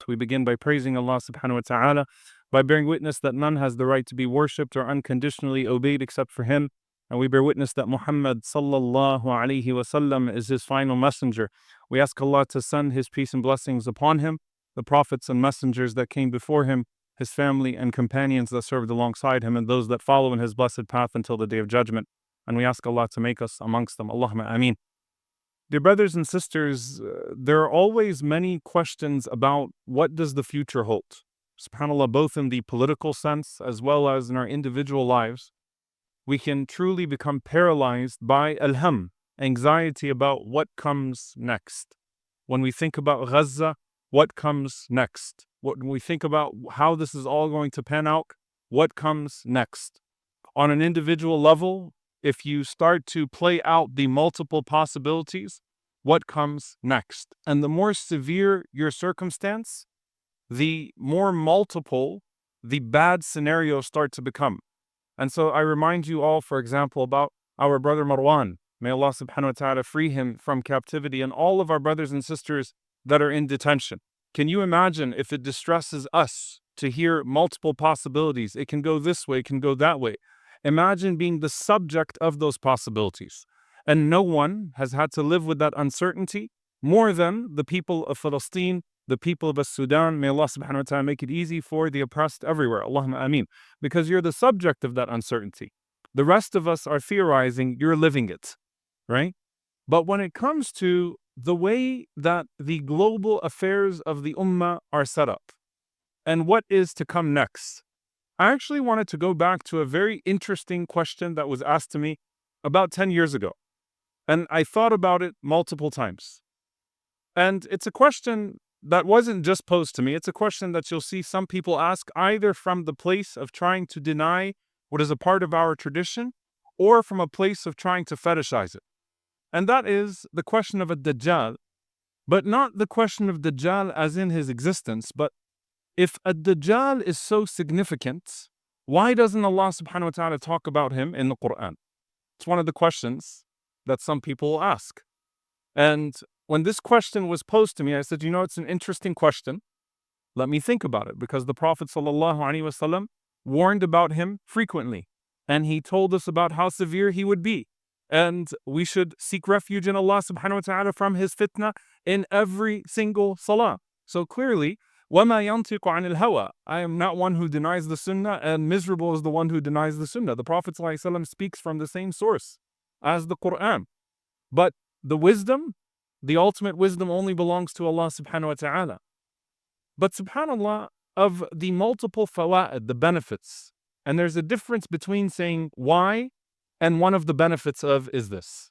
We begin by praising Allah subhanahu wa ta'ala, by bearing witness that none has the right to be worshipped or unconditionally obeyed except for Him. And we bear witness that Muhammad sallallahu alaihi wasallam is His final messenger. We ask Allah to send His peace and blessings upon him, the prophets and messengers that came before him, his family and companions that served alongside him, and those that follow in his blessed path until the day of judgment. And we ask Allah to make us amongst them. Allahumma ameen. Dear brothers and sisters, there are always many questions about what does the future hold. SubhanAllah, both in the political sense as well as in our individual lives, we can truly become paralyzed by alham, anxiety about what comes next. When we think about Gaza, what comes next? When we think about how this is all going to pan out, what comes next? On an individual level, if you start to play out the multiple possibilities, what comes next? And the more severe your circumstance, the more multiple the bad scenarios start to become. And so I remind you all, for example, about our brother Marwan. May Allah subhanahu wa ta'ala free him from captivity, and all of our brothers and sisters that are in detention. Can you imagine if it distresses us to hear multiple possibilities? It can go this way, it can go that way. Imagine being the subject of those possibilities. And no one has had to live with that uncertainty more than the people of Palestine, the people of Sudan. May Allah subhanahu wa ta'ala make it easy for the oppressed everywhere. Allahumma ameen. Because you're the subject of that uncertainty. The rest of us are theorizing, you're living it, right? But when it comes to the way that the global affairs of the ummah are set up and what is to come next, I actually wanted to go back to a very interesting question that was asked to me about 10 years ago. And I thought about it multiple times. And it's a question that wasn't just posed to me. It's a question that you'll see some people ask either from the place of trying to deny what is a part of our tradition or from a place of trying to fetishize it. And that is the question of a Dajjal, but not the question of Dajjal as in his existence, but if a Dajjal is so significant, why doesn't Allah subhanahu wa ta'ala talk about him in the Quran? It's one of the questions that some people ask. And when this question was posed to me, I said, it's an interesting question. Let me think about it, because the Prophet sallallahu alaihi wasallam warned about him frequently. And he told us about how severe he would be. And we should seek refuge in Allah subhanahu wa ta'ala from his fitna in every single salah. So clearly, وَمَا يَنْطِقُ عَنِ الْهَوَىٰ, I am not one who denies the sunnah, and miserable is the one who denies the sunnah. The Prophet ﷺ speaks from the same source as the Quran. But the wisdom, the ultimate wisdom, only belongs to Allah subhanahu wa ta'ala. But subhanAllah, of the multiple fawa'id, the benefits, and there's a difference between saying why and one of the benefits of is this.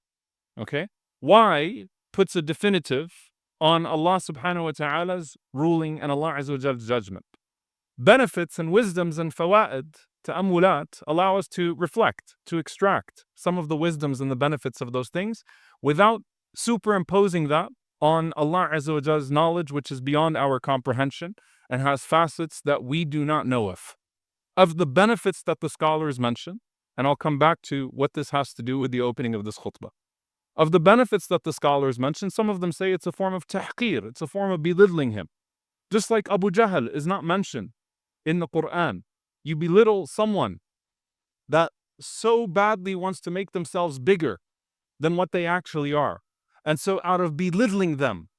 Okay? Why puts a definitive on Allah subhanahu wa ta'ala's ruling and Allah azza wa jall's judgment. Benefits and wisdoms and fawa'id, ta'ammulat, allow us to reflect, to extract some of the wisdoms and the benefits of those things without superimposing that on Allah azza wa jall's knowledge, which is beyond our comprehension and has facets that we do not know of. Of the benefits that the scholars mention, and I'll come back to what this has to do with the opening of this khutbah. Of the benefits that the scholars mention, some of them say it's a form of tahqir, it's a form of belittling him. Just like Abu Jahl is not mentioned in the Quran. You belittle someone that so badly wants to make themselves bigger than what they actually are. And so out of belittling them,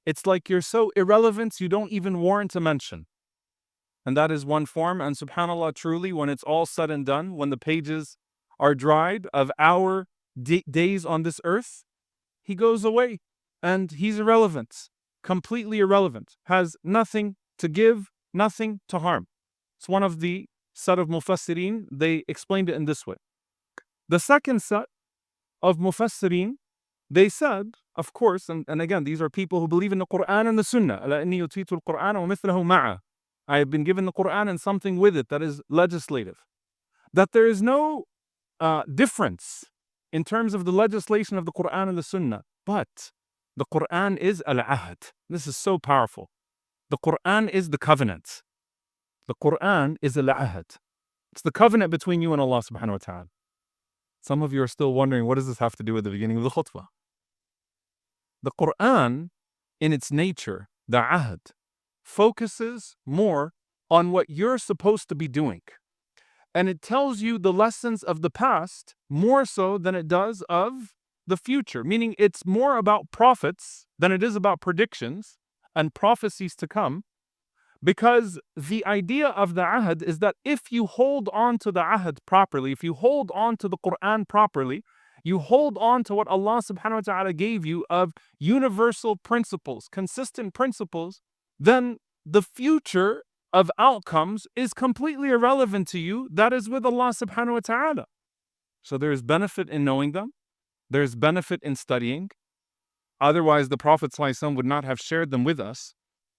it's like you're so irrelevant you don't even warrant a mention. And that is one form. And subhanAllah, truly, when it's all said and done, when the pages are dried of our days on this earth, he goes away and he's irrelevant, completely irrelevant, has nothing to give, nothing to harm. It's one of the set of mufassirin, they explained it in this way. The second set of mufassirin, they said, of course, and again, these are people who believe in the Quran and the Sunnah. I have been given the Quran and something with it that is legislative. That there is no difference in terms of the legislation of the Quran and the Sunnah. But the Quran is al-ahd. This is so powerful. The Quran is the covenant. The Quran is al-ahd. It's the covenant between you and Allah subhanahu wa ta'ala. Some of you are still wondering, what does this have to do with the beginning of the khutbah? The Quran, in its nature, the ahd, focuses more on what you're supposed to be doing. And it tells you the lessons of the past more so than it does of the future, meaning it's more about prophets than it is about predictions and prophecies to come, because the idea of the ahd is that if you hold on to the ahd properly, if you hold on to the Quran properly, you hold on to what Allah subhanahu wa ta'ala gave you of universal principles, consistent principles, then the future of outcomes is completely irrelevant to you. That is with Allah subhanahu wa ta'ala. So there is benefit in knowing them. There's benefit in studying. Otherwise, the Prophet ﷺ would not have shared them with us.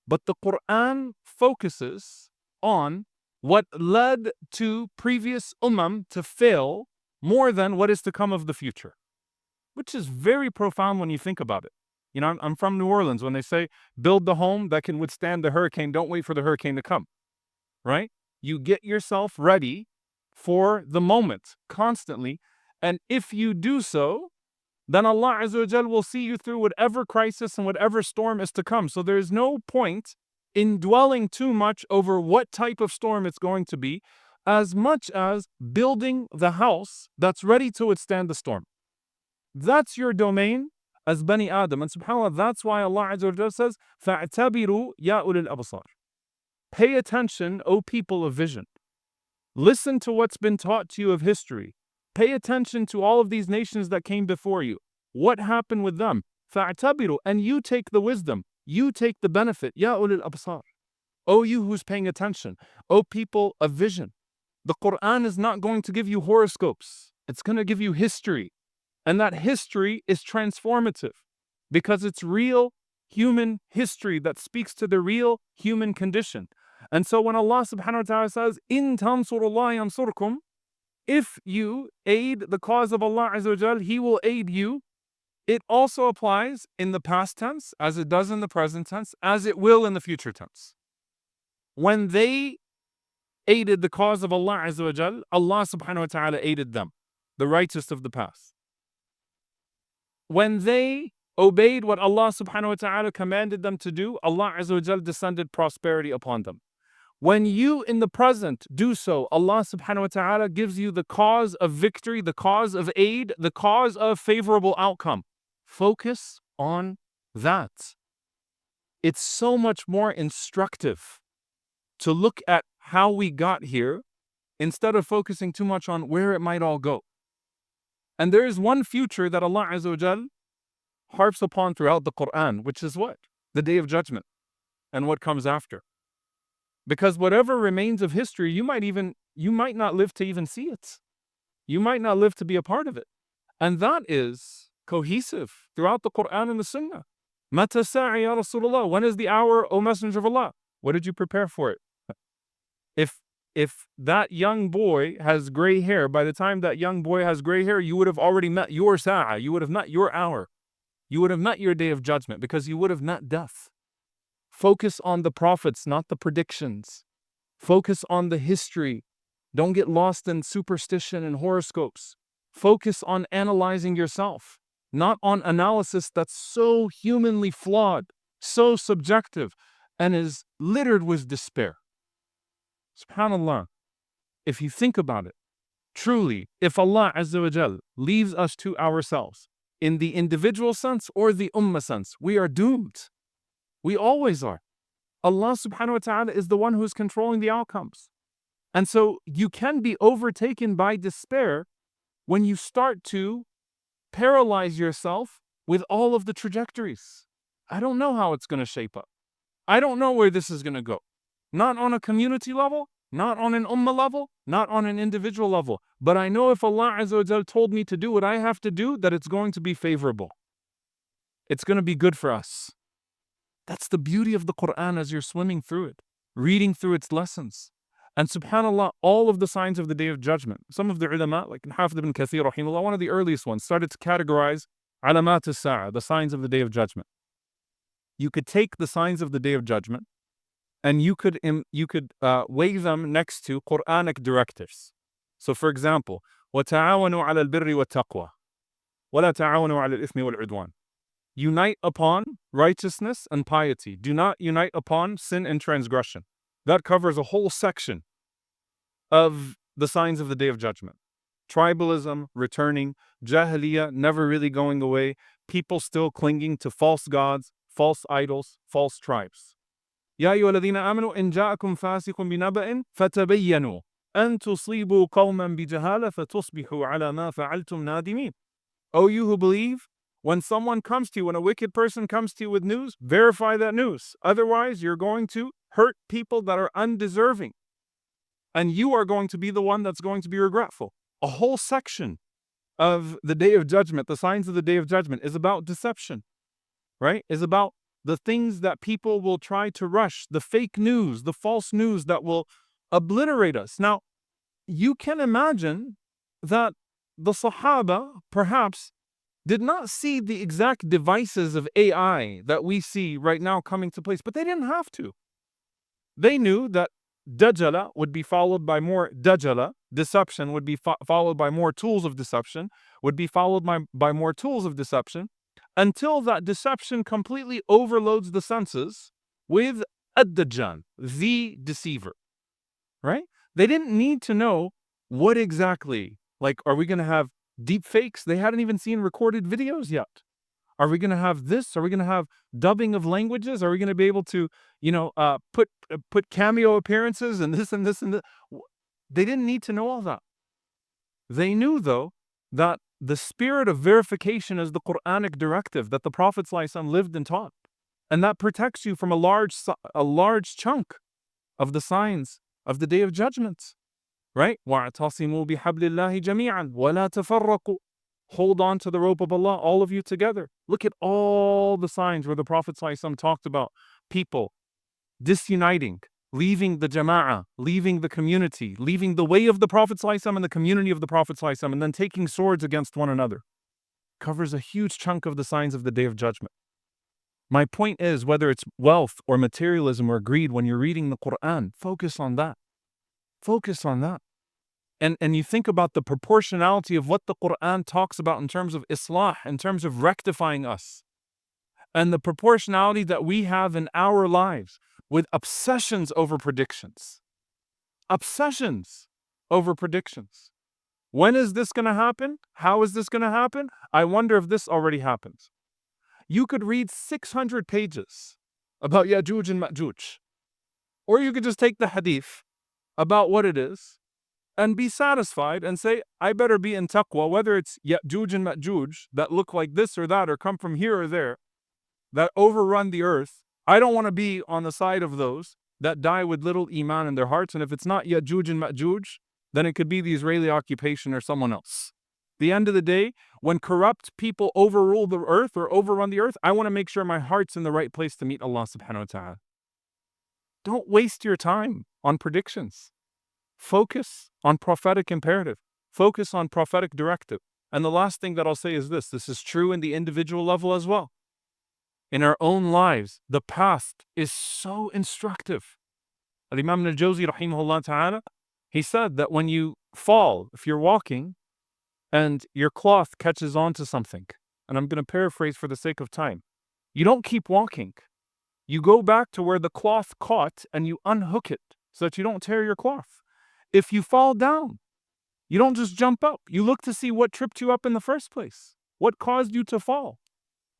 But the Quran focuses on what led to previous to fail more than what is to come of the future, which is very profound when you think about it. You know, I'm from New Orleans. When they say, build the home that can withstand the hurricane, don't wait for the hurricane to come, right? You get yourself ready for the moment constantly. And if you do so, then Allah Azza wa Jal will see you through whatever crisis and whatever storm is to come. So there is no point in dwelling too much over what type of storm it's going to be, as much as building the house that's ready to withstand the storm. That's your domain as Bani Adam. And subhanAllah, that's why Allah Azza wa Jal says, فَاعْتَبِرُوا يَا أُولِي الْأَبْصَارِ. Pay attention, O people of vision. Listen to what's been taught to you of history. Pay attention to all of these nations that came before you. What happened with them? فَاعْتَبِرُوا. And you take the wisdom. You take the benefit. يَا أُولِي الْأَبْصَارِ. O you who's paying attention. O people of vision. The Quran is not going to give you horoscopes. It's going to give you history. And that history is transformative because it's real human history that speaks to the real human condition. And so when Allah subhanahu wa ta'ala says, إِن تَنْصُرُ اللَّهَ يَنْصُرْكُمْ, if you aid the cause of Allah Azza wa Jal, He will aid you. It also applies in the past tense, as it does in the present tense, as it will in the future tense. When they aided the cause of Allah Azza wa Jal, Allah subhanahu wa ta'ala aided them, the righteous of the past. When they obeyed what Allah subhanahu wa ta'ala commanded them to do, Allah Azza wa Jal descended prosperity upon them. When you in the present do so, Allah subhanahu wa ta'ala gives you the cause of victory, the cause of aid, the cause of favorable outcome. Focus on that. It's so much more instructive to look at how we got here instead of focusing too much on where it might all go. And there is one future that Allah Azza wa Jal harps upon throughout the Quran, which is what? The Day of Judgment and what comes after. Because whatever remains of history, you might not live to even see it. You might not live to be a part of it. And that is cohesive throughout the Quran and the Sunnah. Mata sa'i ya Rasulullah. When is the hour, O Messenger of Allah? What did you prepare for it? If that young boy has gray hair, by the time that young boy has gray hair, you would have already met your sa'a. You would have met your hour. You would have met your day of judgment because you would have met death. Focus on the prophets, not the predictions. Focus on the history. Don't get lost in superstition and horoscopes. Focus on analyzing yourself, not on analysis that's so humanly flawed, so subjective, and is littered with despair. SubhanAllah, if you think about it, truly, if Allah Azza wa Jal leaves us to ourselves, in the individual sense or the ummah sense, we are doomed. We always are. Allah subhanahu wa ta'ala is the one who is controlling the outcomes. And so you can be overtaken by despair when you start to paralyze yourself with all of the trajectories. I don't know how it's going to shape up. I don't know where this is going to go. Not on a community level, not on an ummah level, not on an individual level. But I know if Allah Azza wa Jal told me to do what I have to do, that it's going to be favorable. It's going to be good for us. That's the beauty of the Quran as you're swimming through it, reading through its lessons. And subhanAllah, all of the signs of the Day of Judgment. Some of the ulama, like Hafid ibn Kathir, rahimahullah, one of the earliest ones, started to categorize alamat as-sa'a, the signs of the Day of Judgment. You could take the signs of the Day of Judgment and you could weigh them next to Quranic directives. So for example, وَتَعَاوَنُوا عَلَى الْبِرِّ وَالتَّقْوَى وَلَا تَعَاوَنُوا عَلَى الْإِثْمِ وَالْعُدْوَانِ. unite upon righteousness and piety. Do not unite upon sin and transgression. That covers a whole section of the signs of the Day of Judgment. Tribalism returning, Jahiliyyah never really going away, people still clinging to false gods, false idols, false tribes. يا أيها الذين آمنوا إن جاءكم فاسق بنبأ فتبينوا أن تصيبوا قوما بجهالة فتصبحوا على ما فعلتم نادمين. O you who believe, when someone comes to you, when a wicked person comes to you with news, verify that news. Otherwise, you're going to hurt people that are undeserving. And you are going to be the one that's going to be regretful. A whole section of the Day of Judgment, the signs of the Day of Judgment, is about deception, right? Is about the things that people will try to rush, the fake news, the false news that will obliterate us. Now, you can imagine that the Sahaba perhaps did not see the exact devices of AI that we see right now coming to place, but they didn't have to. They knew that Dajjala would be followed by more Dajjala, deception would be followed by more tools of deception, would be followed by more tools of deception, until that deception completely overloads the senses with Ad-Dajjal, the deceiver, right? They didn't need to know what exactly, like, are we going to have deep fakes? They hadn't even seen recorded videos yet. Are we going to have this? Are we going to have dubbing of languages? Are we going to be able to, put cameo appearances and this and this and that? They didn't need to know all that. They knew, though, that the spirit of verification is the Qur'anic directive that the Prophet ﷺ lived and taught. And that protects you from a large chunk of the signs of the Day of Judgment. Right? وَاعْتَصِمُوا بِحَبْلِ اللَّهِ جَمِيعًا وَلَا تَفَرَّقُوا. Hold on to the rope of Allah, all of you together. Look at all the signs where the Prophet ﷺ talked about people disuniting, leaving the jama'ah, leaving the community, leaving the way of the Prophet ﷺ and the community of the Prophet ﷺ, and then taking swords against one another. Covers a huge chunk of the signs of the Day of Judgment. My point is, whether it's wealth or materialism or greed, when you're reading the Quran, focus on that. Focus on that. And you think about the proportionality of what the Quran talks about in terms of islah, in terms of rectifying us, and the proportionality that we have in our lives with obsessions over predictions. Obsessions over predictions. When is this going to happen? How is this going to happen? I wonder if this already happens. You could read 600 pages about Ya'juj and Ma'juj. Or you could just take the hadith about what it is and be satisfied and say, I better be in taqwa, whether it's Ya'juj and Ma'juj that look like this or that or come from here or there, that overrun the earth. I don't want to be on the side of those that die with little iman in their hearts. And if it's not Ya'juj and Ma'juj, then it could be the Israeli occupation or someone else. The end of the day, when corrupt people overrule the earth or overrun the earth, I want to make sure my heart's in the right place to meet Allah subhanahu wa ta'ala. Don't waste your time on predictions. Focus on prophetic imperative. Focus on prophetic directive. And the last thing that I'll say is this. This is true in the individual level as well. In our own lives, the past is so instructive. Al-Imam al-Jawzi rahimahullah ta'ala, he said that when you fall, if you're walking and your cloth catches onto something, and I'm going to paraphrase for the sake of time, you don't keep walking. You go back to where the cloth caught and you unhook it so that you don't tear your cloth. If you fall down, you don't just jump up. You look to see what tripped you up in the first place. What caused you to fall?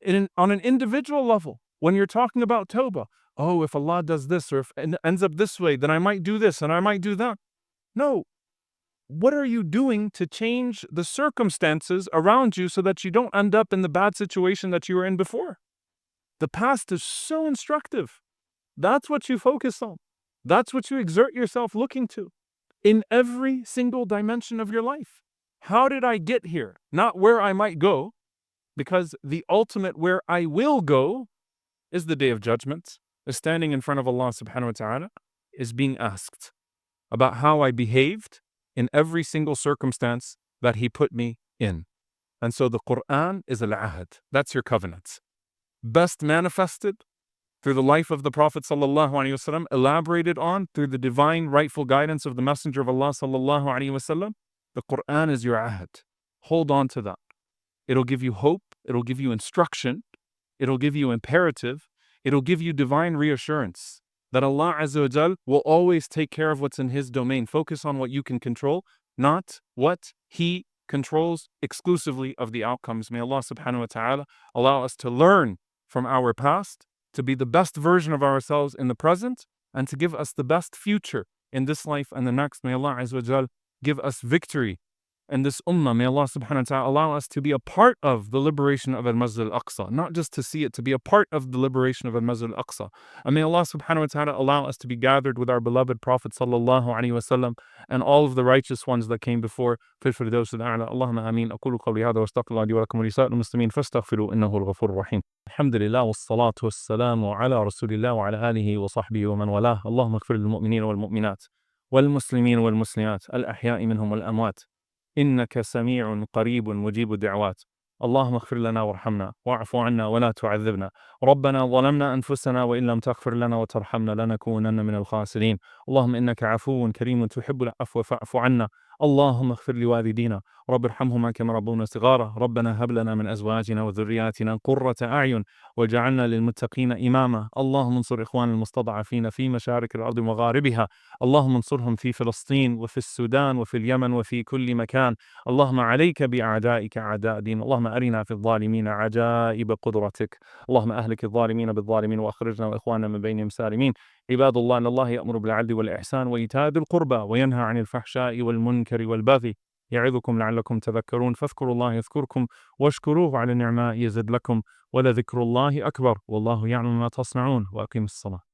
On an individual level, when you're talking about tawbah, oh, if Allah does this or if it ends up this way, then I might do this and I might do that. No. What are you doing to change the circumstances around you so that you don't end up in the bad situation that you were in before? The past is so instructive. That's what you focus on. That's what you exert yourself looking to in every single dimension of your life. How did I get here? Not where I might go, because the ultimate where I will go is the Day of Judgment, is standing in front of Allah subhanahu wa ta'ala, is being asked about how I behaved in every single circumstance that He put me in. And so the Quran is al-ahad. That's your covenant. Best manifested through the life of the Prophet sallallahu alaihi wasallam, elaborated on through the divine rightful guidance of the Messenger of Allah sallallahu alaihi wasallam. The Quran is your ahad. Hold on to that. It'll give you hope. It'll give you instruction. it'll give you imperative, it'll give you divine reassurance that Allah Azza wa Jal will always take care of what's in His domain. Focus on what you can control, not what He controls exclusively of the outcomes. May Allah subhanahu wa ta'ala allow us to learn from our past, to be the best version of ourselves in the present, and to give us the best future in this life and the next. May Allah Azza wa Jal give us victory in this ummah. May Allah subhanahu wa ta'ala allow us to be a part of the liberation of Al-Masjid Al-Aqsa, not just to see it, to be a part of the liberation of Al-Masjid Al-Aqsa. And may Allah subhanahu wa ta'ala allow us to be gathered with our beloved Prophet sallallahu alaihi wasallam and all of the righteous ones that came before. في الفردوس الأعلى. اللهم آمين. أقول قولي هذا واستغفر الله لي ولكم ولسائر المسلمين فاستغفروا إنه الغفور الرحيم. الحمد لله والصلاة والسلام على رسول الله وعلى آله وصحبه ومن والاه. اللهم اغفر للمؤمنين والمؤمنات والمسلمين والمسلمات الأحياء منهم والأموات إنك سميع قريب مجيب الدعوات. اللهم اغفر لنا وارحمنا واعف عنا ولا تعذبنا. ربنا ظلمنا أنفسنا وإن لم تغفر لنا وترحمنا لنكونن من الخاسرين. اللهم إنك عفو كريم تحب العفو فاعف عنا. اللهم اغفر لوالدينا رب ارحمهما كما ربونا صغارا. ربنا هب لنا من أزواجنا وذرياتنا قرة أعين واجعلنا للمتقين إماما. اللهم انصر إخوان المستضعفين في مشارق الأرض ومغاربها. اللهم انصرهم في فلسطين وفي السودان وفي اليمن وفي كل مكان. اللهم عليك بأعدائك أعداء دين. اللهم أرنا في الظالمين عجائب قدرتك. اللهم أهلك الظالمين بالظالمين وأخرجنا وإخواننا من بينهم سالمين. عباد الله، إن الله يأمر بالعدل والإحسان وإيتاء ذي القربى وينهى عن الفحشاء والمنكر والبغي يعظكم لعلكم تذكرون. فاذكروا الله يذكركم واشكروه على النعماء يزد لكم ولذكر الله أكبر والله يعلم ما تصنعون. وأقيموا الصلاة.